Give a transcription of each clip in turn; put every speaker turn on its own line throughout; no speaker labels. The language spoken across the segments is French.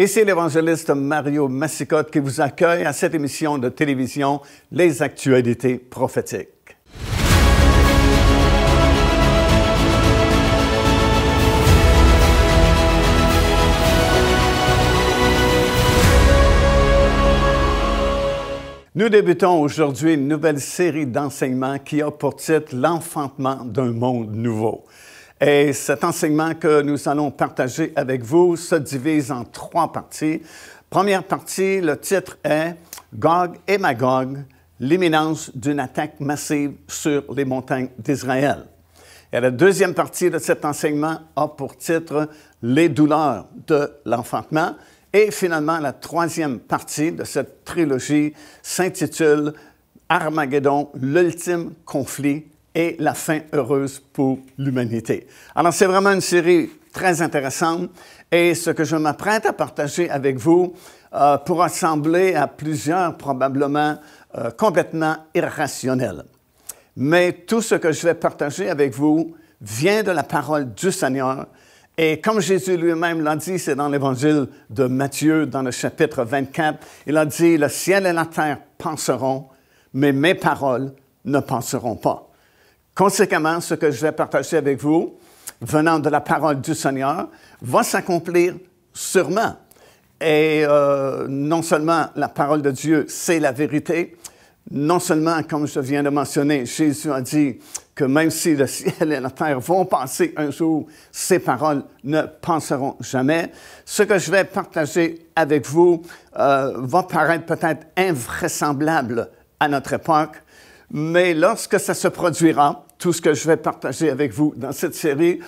Ici l'évangéliste Mario Massicotte qui vous accueille à cette émission de télévision Les Actualités prophétiques. Nous débutons aujourd'hui une nouvelle série d'enseignements qui a pour titre « L'enfantement d'un monde nouveau ». Et cet enseignement que nous allons partager avec vous se divise en 3 parties. Première partie, le titre est « Gog et Magog, l'imminence d'une attaque massive sur les montagnes d'Israël ». Et la deuxième partie de cet enseignement a pour titre « Les douleurs de l'enfantement ». Et finalement, la troisième partie de cette trilogie s'intitule « Armageddon, l'ultime conflit et la fin heureuse pour l'humanité ». Alors, c'est vraiment une série très intéressante et ce que je m'apprête à partager avec vous pourra sembler à plusieurs probablement complètement irrationnel. Mais tout ce que je vais partager avec vous vient de la parole du Seigneur. Et comme Jésus lui-même l'a dit, c'est dans l'Évangile de Matthieu, dans le chapitre 24, il a dit « Le ciel et la terre passeront, mais mes paroles ne passeront pas ». Conséquemment, ce que je vais partager avec vous, venant de la parole du Seigneur, va s'accomplir sûrement. Et non seulement la parole de Dieu, c'est la vérité, non seulement, comme je viens de mentionner, Jésus a dit que même si le ciel et la terre vont passer un jour, ces paroles ne passeront jamais. Ce que je vais partager avec vous va paraître peut-être invraisemblable à notre époque, mais lorsque ça se produira, tout ce que je vais partager avec vous dans cette série,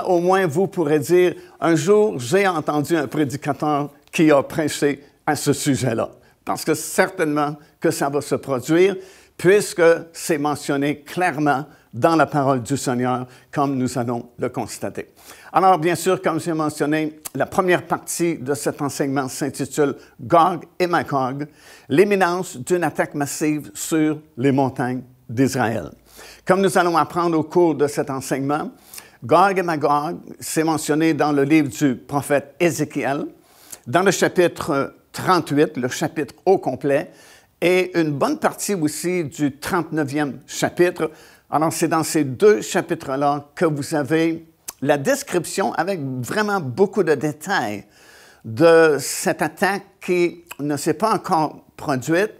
au moins vous pourrez dire, un jour, j'ai entendu un prédicateur qui a prêché à ce sujet-là. Parce que certainement que ça va se produire, puisque c'est mentionné clairement dans la parole du Seigneur, comme nous allons le constater. Alors, bien sûr, comme j'ai mentionné, la première partie de cet enseignement s'intitule « Gog et Magog, l'imminence d'une attaque massive sur les montagnes d'Israël ». Comme nous allons apprendre au cours de cet enseignement, Gog et Magog, c'est mentionné dans le livre du prophète Ézéchiel, dans le chapitre 38, le chapitre au complet, et une bonne partie aussi du 39e chapitre. Alors, c'est dans ces 2 chapitres-là que vous avez la description avec vraiment beaucoup de détails de cette attaque qui ne s'est pas encore produite,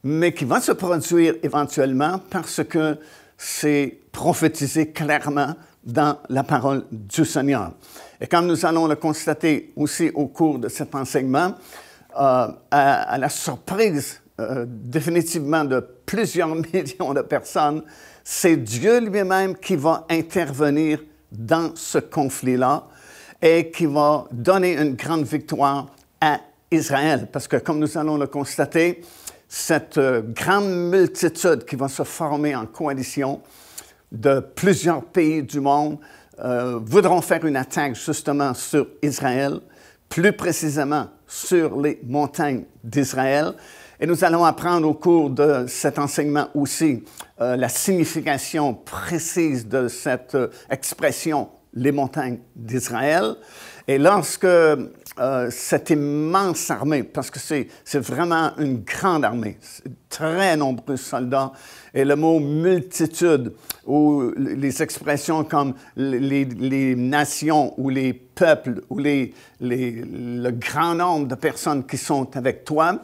mais qui va se produire éventuellement parce que c'est prophétisé clairement dans la parole du Seigneur. Et comme nous allons le constater aussi au cours de cet enseignement, à la surprise définitivement de plusieurs millions de personnes, c'est Dieu lui-même qui va intervenir dans ce conflit-là et qui va donner une grande victoire à Israël. Parce que comme nous allons le constater, cette grande multitude qui va se former en coalition de plusieurs pays du monde voudront faire une attaque justement sur Israël, plus précisément sur les montagnes d'Israël. Et nous allons apprendre au cours de cet enseignement aussi la signification précise de cette expression « les montagnes d'Israël ». Et lorsque cette immense armée, parce que c'est vraiment une grande armée, très nombreux soldats, et le mot « multitude » ou les expressions comme les nations ou les peuples ou le grand nombre de personnes qui sont avec toi,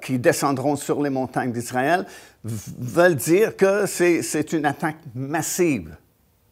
qui descendront sur les montagnes d'Israël, veulent dire que c'est une attaque massive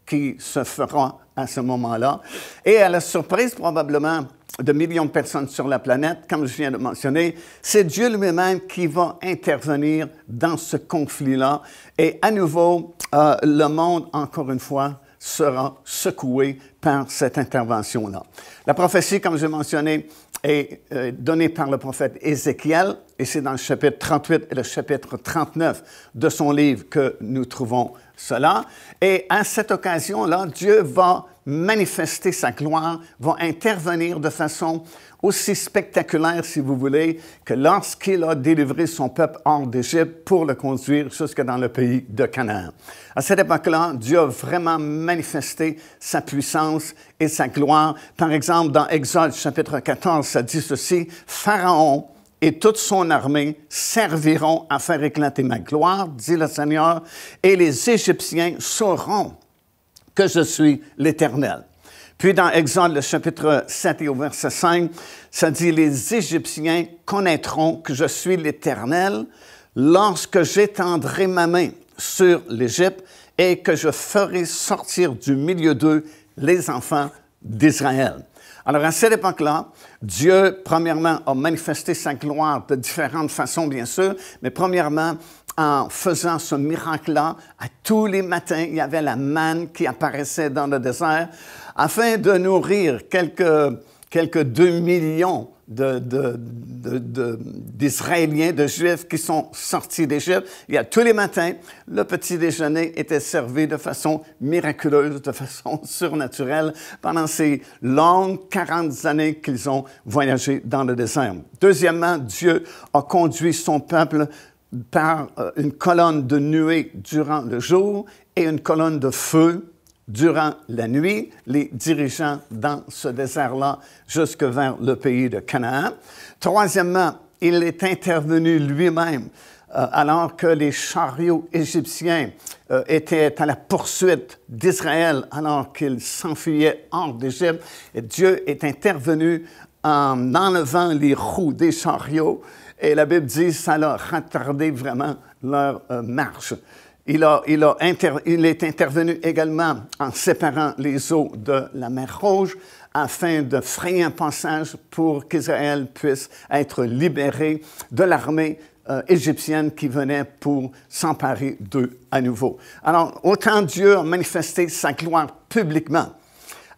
qui se fera à ce moment-là. Et à la surprise probablement de millions de personnes sur la planète, comme je viens de mentionner, c'est Dieu lui-même qui va intervenir dans ce conflit-là. Et à nouveau, le monde, encore une fois, sera secoué par cette intervention-là. La prophétie, comme j'ai mentionné, est donnée par le prophète Ézéchiel, et c'est dans le chapitre 38 et le chapitre 39 de son livre que nous trouvons cela. Et à cette occasion-là, Dieu va manifester sa gloire, va intervenir de façon aussi spectaculaire, si vous voulez, que lorsqu'il a délivré son peuple hors d'Égypte pour le conduire jusque dans le pays de Canaan. À cette époque-là, Dieu a vraiment manifesté sa puissance et sa gloire. Par exemple, dans Exode chapitre 14, ça dit ceci, « Pharaon et toute son armée serviront à faire éclater ma gloire, dit le Seigneur, et les Égyptiens sauront que je suis l'Éternel. » Puis dans Exode, le chapitre 7 et au verset 5, ça dit « Les Égyptiens connaîtront que je suis l'Éternel lorsque j'étendrai ma main sur l'Égypte et que je ferai sortir du milieu d'eux les enfants d'Israël. » Alors, à cette époque-là, Dieu, premièrement, a manifesté sa gloire de différentes façons, bien sûr, mais premièrement, en faisant ce miracle-là, à tous les matins, il y avait la manne qui apparaissait dans le désert, afin de nourrir quelques 2 millions d'Israéliens, de Juifs qui sont sortis d'Égypte. Et tous les matins, le petit déjeuner était servi de façon miraculeuse, de façon surnaturelle, pendant ces longues 40 années qu'ils ont voyagé dans le désert. Deuxièmement, Dieu a conduit son peuple par une colonne de nuée durant le jour et une colonne de feu durant la nuit, les dirigeant dans ce désert-là jusque vers le pays de Canaan. Troisièmement, il est intervenu lui-même alors que les chariots égyptiens étaient à la poursuite d'Israël alors qu'ils s'enfuyaient hors d'Égypte. Et Dieu est intervenu en enlevant les roues des chariots. Et la Bible dit que ça a retardé vraiment leur marche. Il est intervenu également en séparant les eaux de la mer Rouge afin de frayer un passage pour qu'Israël puisse être libéré de l'armée égyptienne qui venait pour s'emparer d'eux à nouveau. Alors, autant Dieu a manifesté sa gloire publiquement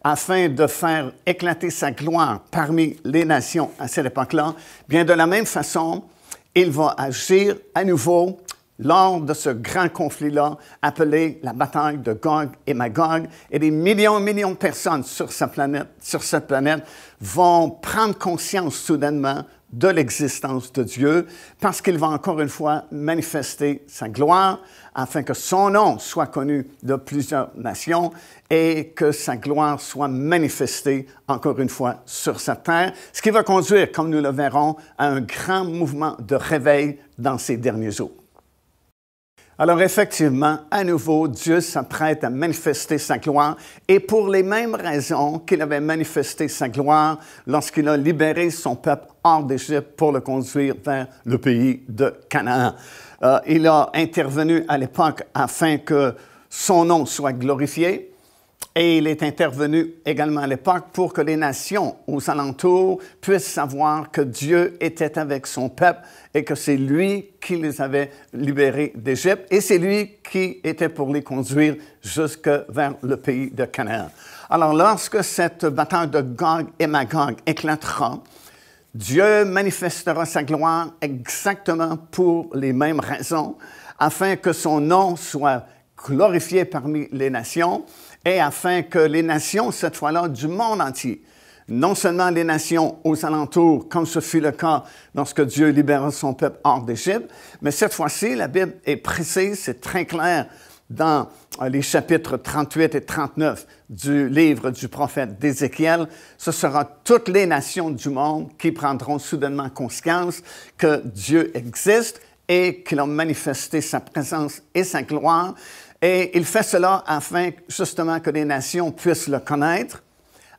afin de faire éclater sa gloire parmi les nations à cette époque-là, bien de la même façon, il va agir à nouveau lors de ce grand conflit-là, appelé la bataille de Gog et Magog, et des millions et millions de personnes sur cette planète vont prendre conscience soudainement de l'existence de Dieu, parce qu'il va encore une fois manifester sa gloire, afin que son nom soit connu de plusieurs nations et que sa gloire soit manifestée encore une fois sur sa terre, ce qui va conduire, comme nous le verrons, à un grand mouvement de réveil dans ces derniers jours. Alors effectivement, à nouveau, Dieu s'apprête à manifester sa gloire et pour les mêmes raisons qu'il avait manifesté sa gloire lorsqu'il a libéré son peuple hors d'Égypte pour le conduire vers le pays de Canaan. Il a intervenu à l'époque afin que son nom soit glorifié. Et il est intervenu également à l'époque pour que les nations aux alentours puissent savoir que Dieu était avec son peuple et que c'est lui qui les avait libérés d'Égypte et c'est lui qui était pour les conduire jusque vers le pays de Canaan. Alors, lorsque cette bataille de Gog et Magog éclatera, Dieu manifestera sa gloire exactement pour les mêmes raisons, afin que son nom soit glorifié parmi les nations et afin que les nations, cette fois-là, du monde entier, non seulement les nations aux alentours, comme ce fut le cas lorsque Dieu libéra son peuple hors d'Égypte, mais cette fois-ci, la Bible est précise, c'est très clair dans les chapitres 38 et 39 du livre du prophète d'Ézéchiel. Ce sera toutes les nations du monde qui prendront soudainement conscience que Dieu existe et qu'il a manifesté sa présence et sa gloire. Et il fait cela afin justement que les nations puissent le connaître,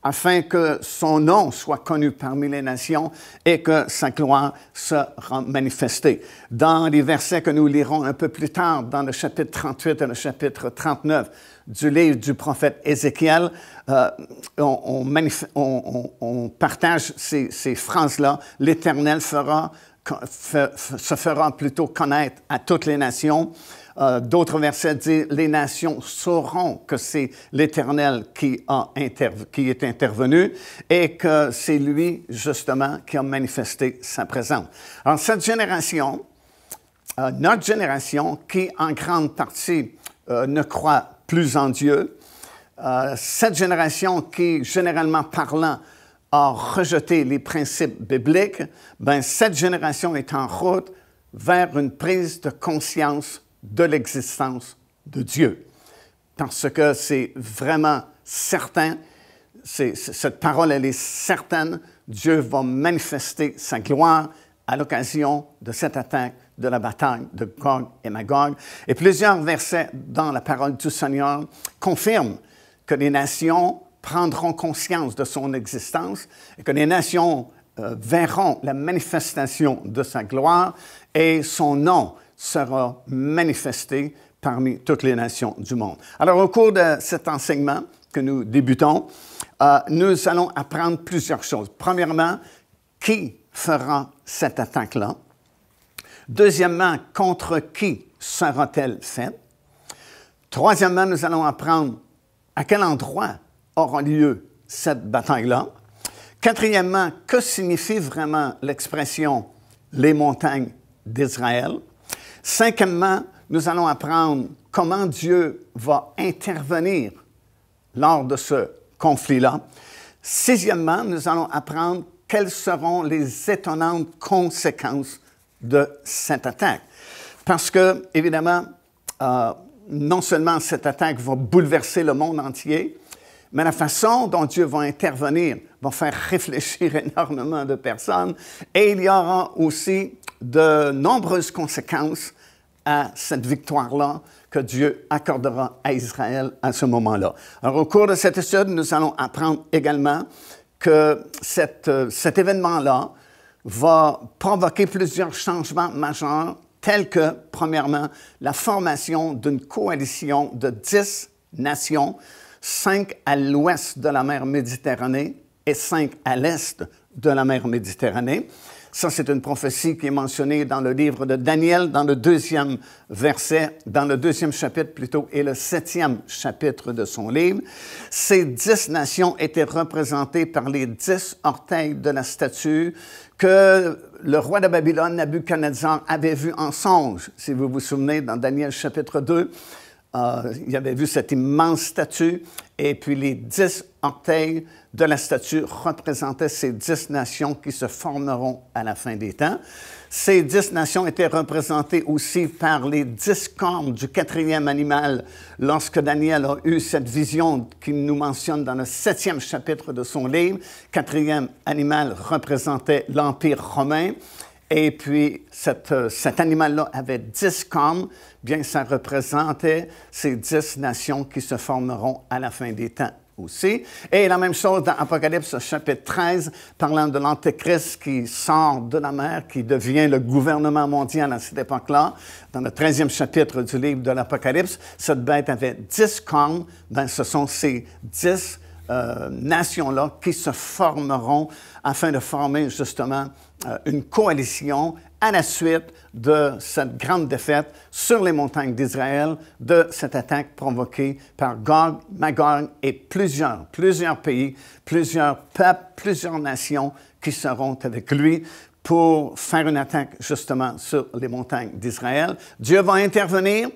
afin que son nom soit connu parmi les nations et que sa gloire sera manifestée. Dans les versets que nous lirons un peu plus tard, dans le chapitre 38 et le chapitre 39 du livre du prophète Ézéchiel, on partage ces phrases-là. « L'Éternel se fera plutôt connaître à toutes les nations ». D'autres versets disent « Les nations sauront que c'est l'Éternel qui est intervenu et que c'est lui, justement, qui a manifesté sa présence. » Alors, cette génération, notre génération, qui en grande partie ne croit plus en Dieu, cette génération qui, généralement parlant, a rejeté les principes bibliques, ben, cette génération est en route vers une prise de conscience de l'existence de Dieu. Parce que c'est vraiment certain, cette parole, elle est certaine, Dieu va manifester sa gloire à l'occasion de cette attaque de la bataille de Gog et Magog. Et plusieurs versets dans la parole du Seigneur confirment que les nations prendront conscience de son existence et que les nations verront la manifestation de sa gloire et son nom sera manifesté parmi toutes les nations du monde. Alors, au cours de cet enseignement que nous débutons, nous allons apprendre plusieurs choses. Premièrement, qui fera cette attaque-là? Deuxièmement, contre qui sera-t-elle faite? Troisièmement, nous allons apprendre à quel endroit aura lieu cette bataille-là. Quatrièmement, que signifie vraiment l'expression « les montagnes d'Israël ». Cinquièmement, nous allons apprendre comment Dieu va intervenir lors de ce conflit-là. Sixièmement, nous allons apprendre quelles seront les étonnantes conséquences de cette attaque. Parce que, évidemment, non seulement cette attaque va bouleverser le monde entier, mais la façon dont Dieu va intervenir va faire réfléchir énormément de personnes et il y aura aussi de nombreuses conséquences à cette victoire-là que Dieu accordera à Israël à ce moment-là. Alors, au cours de cette étude, nous allons apprendre également que cet événement-là va provoquer plusieurs changements majeurs, tels que, premièrement, la formation d'une coalition de 10 nations, 5 à l'ouest de la mer Méditerranée et 5 à l'est de la mer Méditerranée. Ça, c'est une prophétie qui est mentionnée dans le livre de Daniel, dans le 2e verset, dans le 2e chapitre plutôt, et le 7e chapitre de son livre. Ces 10 nations étaient représentées par les 10 orteils de la statue que le roi de Babylone, Nabuchodonosor, avait vu en songe. Si vous vous souvenez, dans Daniel chapitre 2, il avait vu cette immense statue et puis les 10 orteils de la statue représentaient ces 10 nations qui se formeront à la fin des temps. Ces 10 nations étaient représentées aussi par les 10 cornes du 4e animal lorsque Daniel a eu cette vision qu'il nous mentionne dans le 7e chapitre de son livre. 4e animal représentait l'Empire romain. Et puis, cet animal-là avait 10 cornes, bien ça représentait ces 10 nations qui se formeront à la fin des temps aussi. Et la même chose dans Apocalypse chapitre 13, parlant de l'Antéchrist qui sort de la mer, qui devient le gouvernement mondial à cette époque-là. Dans le 13e chapitre du livre de l'Apocalypse, cette bête avait 10 cornes. Ben, ce sont ces 10 nations-là qui se formeront afin de former justement une coalition à la suite de cette grande défaite sur les montagnes d'Israël, de cette attaque provoquée par Gog, Magog et plusieurs pays, plusieurs peuples, plusieurs nations qui seront avec lui pour faire une attaque justement sur les montagnes d'Israël. Dieu va intervenir,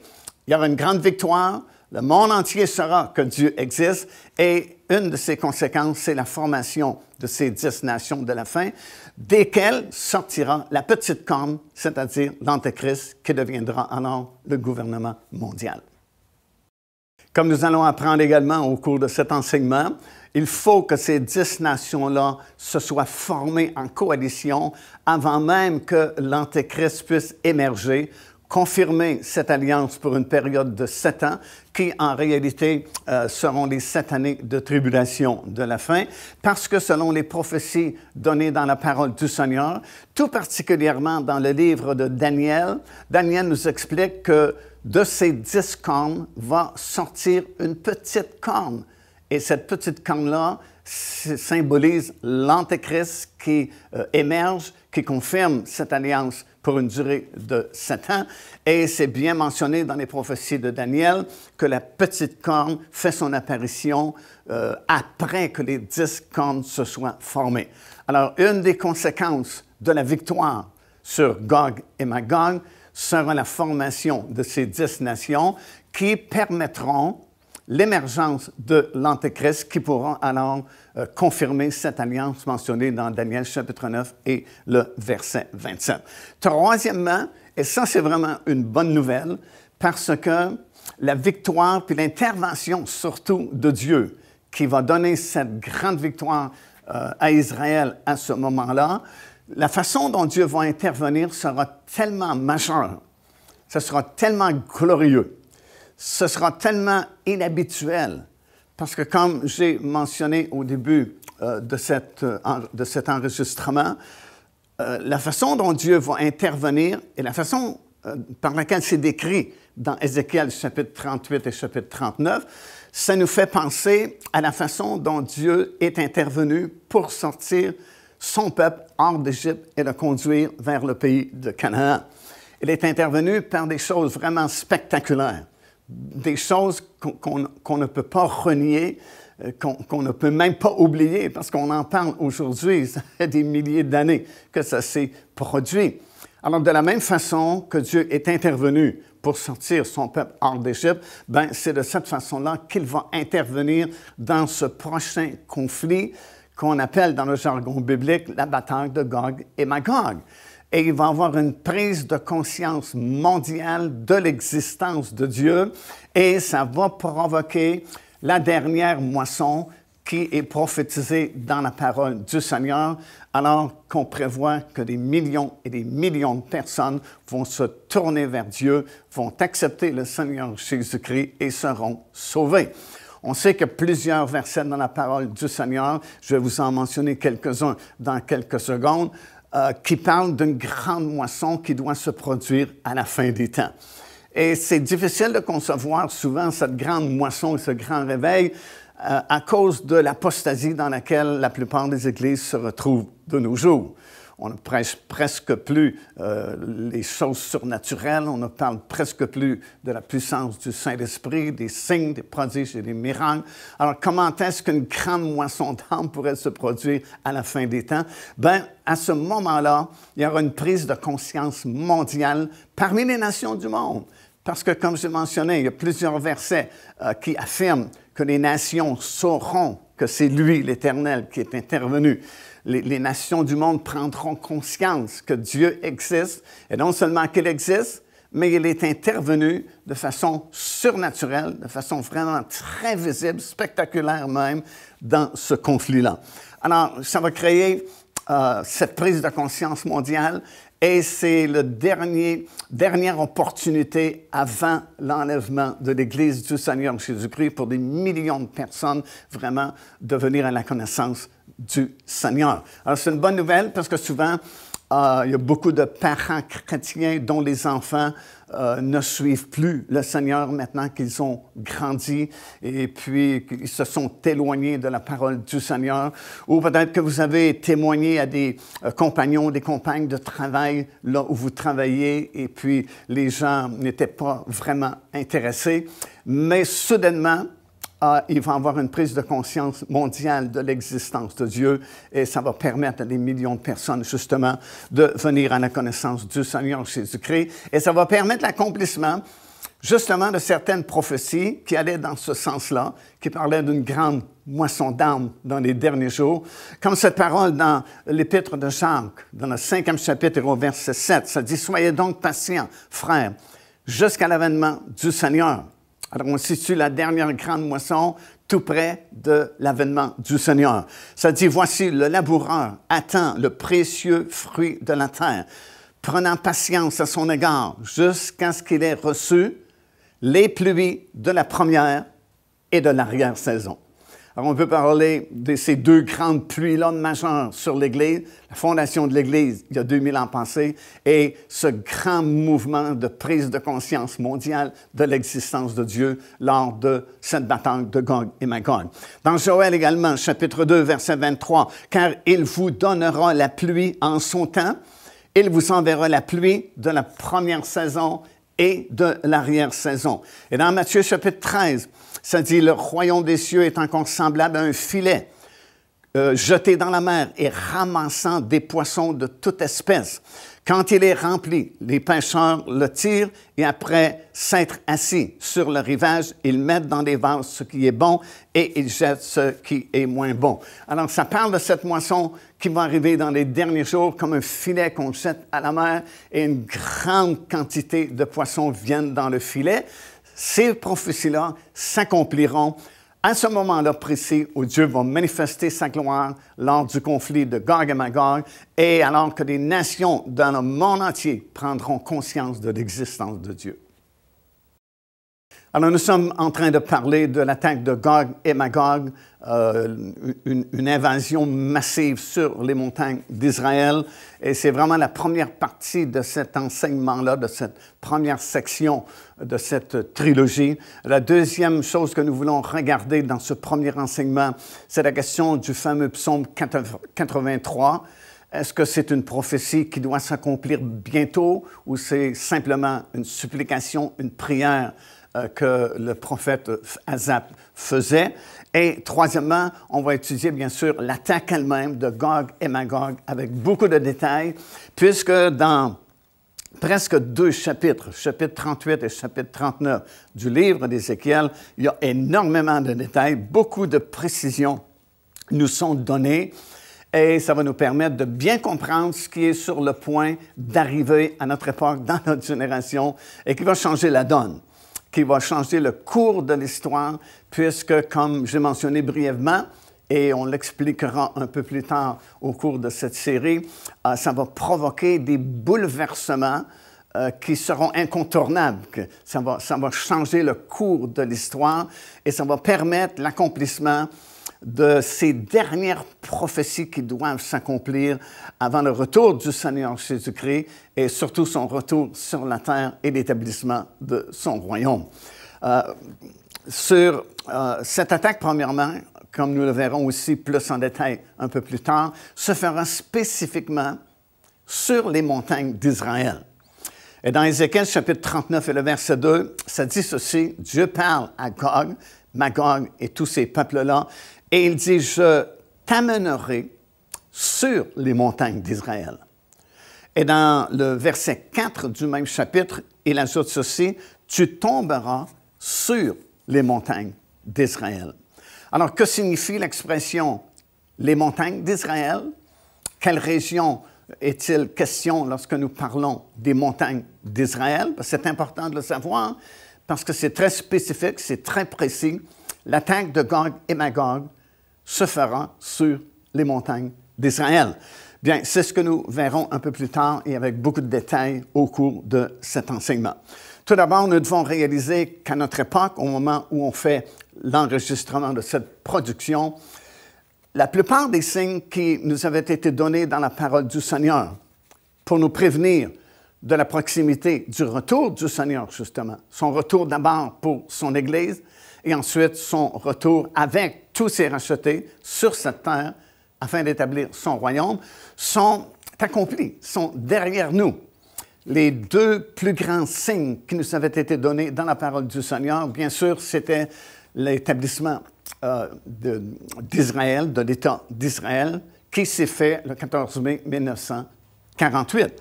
il y aura une grande victoire, le monde entier saura que Dieu existe et une de ses conséquences, c'est la formation de ces 10 nations de la fin, desquelles sortira la petite corne, c'est-à-dire l'Antéchrist, qui deviendra alors le gouvernement mondial. Comme nous allons apprendre également au cours de cet enseignement, il faut que ces 10 nations-là se soient formées en coalition avant même que l'Antéchrist puisse émerger, confirmer cette alliance pour une période de 7 ans, qui en réalité seront les 7 années de tribulation de la fin, parce que selon les prophéties données dans la parole du Seigneur, tout particulièrement dans le livre de Daniel, Daniel nous explique que de ces 10 cornes va sortir une petite corne. Et cette petite corne-là symbolise l'Antéchrist qui émerge, qui confirme cette alliance pour une durée de 7 ans. Et c'est bien mentionné dans les prophéties de Daniel que la petite corne fait son apparition après que les 10 cornes se soient formées. Alors, une des conséquences de la victoire sur Gog et Magog sera la formation de ces 10 nations qui permettront l'émergence de l'Antéchrist qui pourra alors confirmer cette alliance mentionnée dans Daniel chapitre 9 et le verset 27. Troisièmement, et ça c'est vraiment une bonne nouvelle, parce que la victoire puis l'intervention surtout de Dieu qui va donner cette grande victoire à Israël à ce moment-là, la façon dont Dieu va intervenir sera tellement majeure, ce sera tellement glorieux, ce sera tellement inhabituel, parce que comme j'ai mentionné au début de cet enregistrement, la façon dont Dieu va intervenir et la façon par laquelle c'est décrit dans Ézéchiel chapitre 38 et chapitre 39, ça nous fait penser à la façon dont Dieu est intervenu pour sortir son peuple hors d'Égypte et le conduire vers le pays de Canaan. Il est intervenu par des choses vraiment spectaculaires, des choses qu'on ne peut pas renier, qu'on ne peut même pas oublier, parce qu'on en parle aujourd'hui, ça fait des milliers d'années que ça s'est produit. Alors, de la même façon que Dieu est intervenu pour sortir son peuple hors d'Égypte, ben, c'est de cette façon-là qu'il va intervenir dans ce prochain conflit qu'on appelle dans le jargon biblique la bataille de Gog et Magog. Et il va y avoir une prise de conscience mondiale de l'existence de Dieu et ça va provoquer la dernière moisson qui est prophétisée dans la parole du Seigneur, alors qu'on prévoit que des millions et des millions de personnes vont se tourner vers Dieu, vont accepter le Seigneur Jésus-Christ et seront sauvés. On sait qu'il y a plusieurs versets dans la parole du Seigneur, je vais vous en mentionner quelques-uns dans quelques secondes, qui parlent d'une grande moisson qui doit se produire à la fin des temps. Et c'est difficile de concevoir souvent cette grande moisson et ce grand réveil à cause de l'apostasie dans laquelle la plupart des églises se retrouvent de nos jours. On ne prêche presque plus les choses surnaturelles, on ne parle presque plus de la puissance du Saint-Esprit, des signes, des prodiges et des miracles. Alors, comment est-ce qu'une grande moisson d'âme pourrait se produire à la fin des temps? Bien, à ce moment-là, il y aura une prise de conscience mondiale parmi les nations du monde. Parce que, comme je mentionné, il y a plusieurs versets qui affirment que les nations sauront que c'est lui, l'Éternel, qui est intervenu. Les nations du monde prendront conscience que Dieu existe, et non seulement qu'il existe, mais il est intervenu de façon surnaturelle, de façon vraiment très visible, spectaculaire même, dans ce conflit-là. Alors, ça va créer cette prise de conscience mondiale, et c'est la dernière opportunité avant l'enlèvement de l'Église du Seigneur Jésus-Christ pour des millions de personnes vraiment de venir à la connaissance du Seigneur. Alors, c'est une bonne nouvelle parce que souvent, il y a beaucoup de parents chrétiens dont les enfants ne suivent plus le Seigneur maintenant qu'ils ont grandi et puis qu'ils se sont éloignés de la parole du Seigneur. Ou peut-être que vous avez témoigné à des compagnons, des compagnes de travail là où vous travaillez et puis les gens n'étaient pas vraiment intéressés. Mais soudainement, il va y avoir une prise de conscience mondiale de l'existence de Dieu et ça va permettre à des millions de personnes, justement, de venir à la connaissance du Seigneur Jésus-Christ. Et ça va permettre l'accomplissement, justement, de certaines prophéties qui allaient dans ce sens-là, qui parlaient d'une grande moisson d'âmes dans les derniers jours. Comme cette parole dans l'Épître de Jacques, dans le 5e chapitre au verset 7, ça dit « Soyez donc patients, frères, jusqu'à l'avènement du Seigneur. » Alors, on situe la dernière grande moisson tout près de l'avènement du Seigneur. Ça dit, voici, le laboureur attend le précieux fruit de la terre, prenant patience à son égard jusqu'à ce qu'il ait reçu les pluies de la première et de l'arrière-saison. Alors, on peut parler de ces deux grandes pluies-là majeures sur l'Église, la fondation de l'Église il y a 2000 ans passés, et ce grand mouvement de prise de conscience mondiale de l'existence de Dieu lors de cette bataille de Gog et Magog. Dans Joël également, chapitre 2, verset 23, « Car il vous donnera la pluie en son temps, il vous enverra la pluie de la première saison et de l'arrière-saison. » Et dans Matthieu chapitre 13, ça dit, « Le royaume des cieux est encore semblable à un filet jeté dans la mer et ramassant des poissons de toute espèce. Quand il est rempli, les pêcheurs le tirent et après s'être assis sur le rivage, ils mettent dans des vases ce qui est bon et ils jettent ce qui est moins bon. Alors, ça parle de cette moisson qui va arriver dans les derniers jours comme un filet qu'on jette à la mer et une grande quantité de poissons viennent dans le filet. Ces prophéties-là s'accompliront à ce moment-là précis où Dieu va manifester sa gloire lors du conflit de Gog et Magog et alors que les nations dans le monde entier prendront conscience de l'existence de Dieu. Alors, nous sommes en train de parler de l'attaque de Gog et Magog, une invasion massive sur les montagnes d'Israël. Et c'est vraiment la première partie de cet enseignement-là, de cette première section de cette trilogie. La deuxième chose que nous voulons regarder dans ce premier enseignement, c'est la question du fameux psaume 83. Est-ce que c'est une prophétie qui doit s'accomplir bientôt ou c'est simplement une supplication, une prière que le prophète Asaph faisait? Et troisièmement, on va étudier bien sûr l'attaque elle-même de Gog et Magog avec beaucoup de détails, puisque dans presque 2 chapitres, chapitre 38 et chapitre 39 du livre d'Ézéchiel, il y a énormément de détails, beaucoup de précisions nous sont données. Et ça va nous permettre de bien comprendre ce qui est sur le point d'arriver à notre époque, dans notre génération, et qui va changer la donne, qui va changer le cours de l'histoire, puisque, comme j'ai mentionné brièvement, et on l'expliquera un peu plus tard au cours de cette série, ça va provoquer des bouleversements qui seront incontournables. Ça va changer le cours de l'histoire et ça va permettre l'accomplissement de ces dernières prophéties qui doivent s'accomplir avant le retour du Seigneur Jésus-Christ et surtout son retour sur la terre et l'établissement de son royaume. Sur cette attaque, premièrement, comme nous le verrons aussi plus en détail un peu plus tard, se fera spécifiquement sur les montagnes d'Israël. Et dans Ézéchiel chapitre 39 et le verset 2, ça dit ceci: Dieu parle à Gog, Magog et tous ces peuples-là, et il dit, je t'amènerai sur les montagnes d'Israël. Et dans le verset 4 du même chapitre, il ajoute ceci, tu tomberas sur les montagnes d'Israël. Alors, que signifie l'expression les montagnes d'Israël? Quelle région est-il question lorsque nous parlons des montagnes d'Israël? C'est important de le savoir parce que c'est très spécifique, c'est très précis. L'attaque de Gog et Magog se fera sur les montagnes d'Israël. Bien, c'est ce que nous verrons un peu plus tard et avec beaucoup de détails au cours de cet enseignement. Tout d'abord, nous devons réaliser qu'à notre époque, au moment où on fait l'enregistrement de cette production, la plupart des signes qui nous avaient été donnés dans la parole du Seigneur pour nous prévenir de la proximité du retour du Seigneur, justement, son retour d'abord pour son Église et ensuite son retour avec tous ses rachetés sur cette terre afin d'établir son royaume, sont accomplis, sont derrière nous. Les 2 plus grands signes qui nous avaient été donnés dans la parole du Seigneur, bien sûr, c'était l'établissement d'Israël, de l'État d'Israël, qui s'est fait le 14 mai 1948.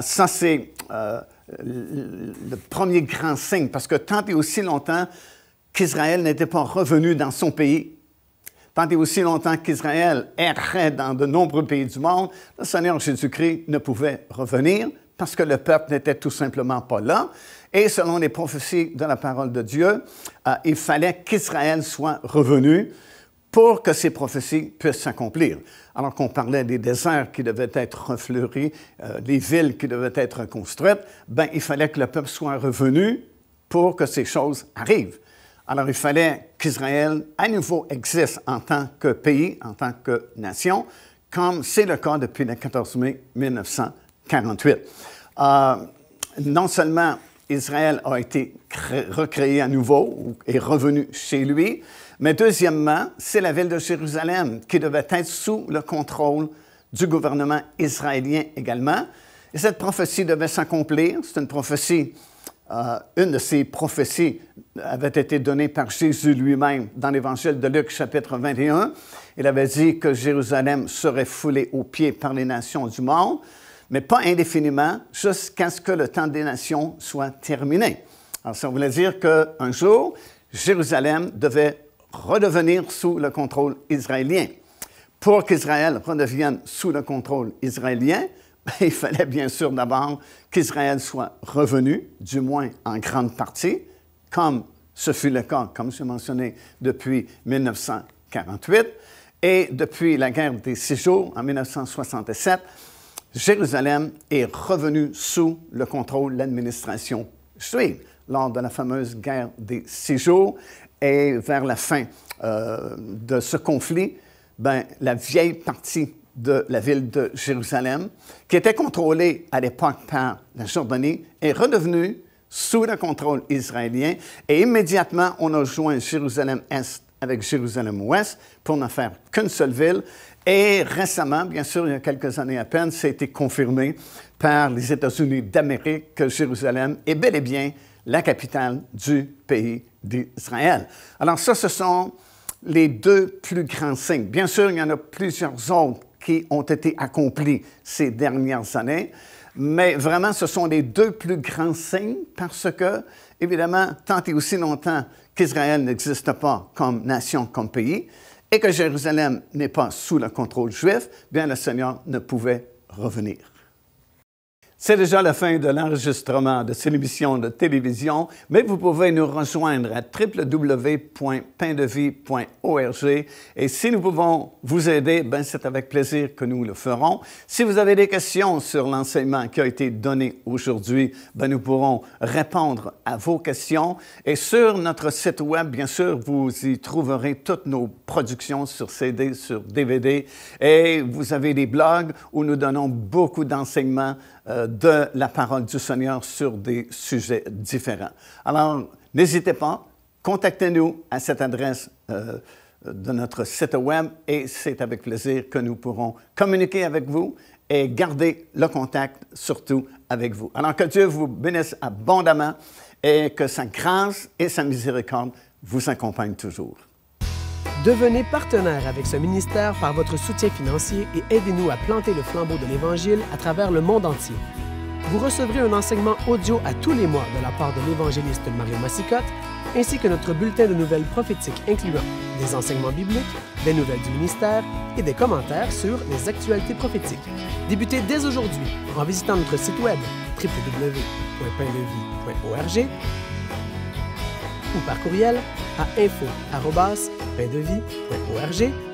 Ça, c'est le premier grand signe, parce que tant et aussi longtemps qu'Israël n'était pas revenu dans son pays, tant et aussi longtemps qu'Israël errait dans de nombreux pays du monde, le Seigneur Jésus-Christ ne pouvait revenir parce que le peuple n'était tout simplement pas là. Et selon les prophéties de la parole de Dieu, il fallait qu'Israël soit revenu pour que ces prophéties puissent s'accomplir. Alors qu'on parlait des déserts qui devaient être refleuris, des villes qui devaient être construites, bien, il fallait que le peuple soit revenu pour que ces choses arrivent. Alors, il fallait qu'Israël, à nouveau, existe en tant que pays, en tant que nation, comme c'est le cas depuis le 14 mai 1948. Non seulement Israël a été recréé à nouveau et revenu chez lui, mais deuxièmement, c'est la ville de Jérusalem qui devait être sous le contrôle du gouvernement israélien également. Et cette prophétie devait s'accomplir. C'est une prophétie une de ces prophéties avait été donnée par Jésus lui-même dans l'Évangile de Luc, chapitre 21. Il avait dit que Jérusalem serait foulée aux pieds par les nations du monde, mais pas indéfiniment, jusqu'à ce que le temps des nations soit terminé. Alors, ça voulait dire qu'un jour, Jérusalem devait redevenir sous le contrôle israélien. Pour qu'Israël redevienne sous le contrôle israélien, il fallait bien sûr d'abord qu'Israël soit revenu, du moins en grande partie, comme ce fut le cas, comme je mentionné, depuis 1948. Et depuis la guerre des 6 jours, en 1967, Jérusalem est revenue sous le contrôle de l'administration juive lors de la fameuse guerre des 6 jours. Et vers la fin de ce conflit, la vieille partie de la ville de Jérusalem, qui était contrôlée à l'époque par la Jordanie, est redevenue sous le contrôle israélien. Et immédiatement, on a joint Jérusalem-Est avec Jérusalem-Ouest pour n'en faire qu'une seule ville. Et récemment, bien sûr, il y a quelques années à peine, ça a été confirmé par les États-Unis d'Amérique que Jérusalem est bel et bien la capitale du pays d'Israël. Alors ça, ce sont les deux plus grands signes. Bien sûr, il y en a plusieurs autres qui ont été accomplis ces dernières années, mais vraiment, ce sont les deux plus grands signes parce que, évidemment, tant et aussi longtemps qu'Israël n'existe pas comme nation, comme pays, et que Jérusalem n'est pas sous le contrôle juif, bien le Seigneur ne pouvait revenir. C'est déjà la fin de l'enregistrement de cette émission de télévision, mais vous pouvez nous rejoindre à www.paindevie.org et si nous pouvons vous aider, c'est avec plaisir que nous le ferons. Si vous avez des questions sur l'enseignement qui a été donné aujourd'hui, nous pourrons répondre à vos questions. Et sur notre site web, bien sûr, vous y trouverez toutes nos productions sur CD, sur DVD et vous avez des blogs où nous donnons beaucoup d'enseignements de la parole du Seigneur sur des sujets différents. Alors, n'hésitez pas, contactez-nous à cette adresse de notre site web et c'est avec plaisir que nous pourrons communiquer avec vous et garder le contact surtout avec vous. Alors, que Dieu vous bénisse abondamment et que sa grâce et sa miséricorde vous accompagnent toujours.
Devenez partenaire avec ce ministère par votre soutien financier et aidez-nous à planter le flambeau de l'Évangile à travers le monde entier. Vous recevrez un enseignement audio à tous les mois de la part de l'évangéliste Mario Massicotte, ainsi que notre bulletin de nouvelles prophétiques incluant des enseignements bibliques, des nouvelles du ministère et des commentaires sur les actualités prophétiques. Débutez dès aujourd'hui en visitant notre site web www.paindevie.org ou par courriel à info@paindevie.org